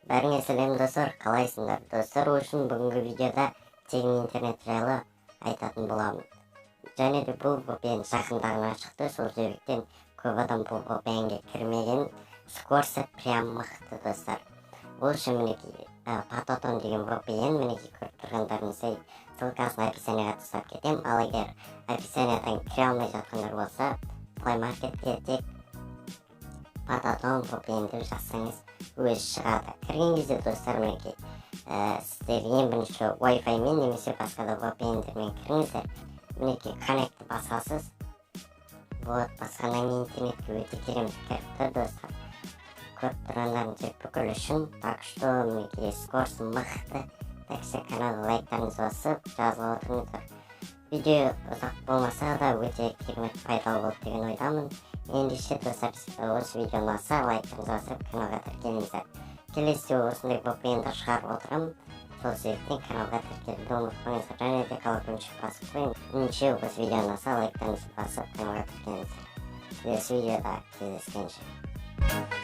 Бәріңе сәлем достар, қалайсыңдар? Достар үшін бүгінгі видеода тегін интернет жайлы айтатын боламын. Және де бұл VPN жақында ғана шықты, сол себептен көп адам бұл VPN-ге кірмеген. Скорсы прям мықты достар. Ол үшін мінекей Pataton деген VPN, мінекей көріп тұрғандарыңыздай ссылкасын описанияға тастап кетем. Ал егер описаниядан кіре алмай жатқандар болса, Play Marketке тек Pataton VPN деп жазсаңыз өзі шығады. Кірген кезде достар, мінекей сіздер ең бірінші Wi-Fi мен немесе басқа да VPN-дермен кіріңіздер. Мінекей коннектті басасыз. Вот, басқаннан кейін интернетке өте керемет кіріп тұр достар. Көріп тұрғандарыңыздай бүкіл үшін. Так что мінекей скорс мықты. Так что каналға лайктарыңызды басып жазылып отырыңыздар. Видео ұзақ болмаса да өте керемет пайдалы болды деген ойдамын. Ендеше достар, осы видео ұнаса лайктарыңызды басып каналға тіркеліңіздер. Келесі осындай VPN-ді шығарып отырамын. Сол себептен каналға тіркелуді ұмытпаңыздар. Және де колокольчик басып қойыңыз. Ендеше осы видео ұнаса лайктарыңызды басып каналға тіркеліңіздер. Келесі видеода кездескенше.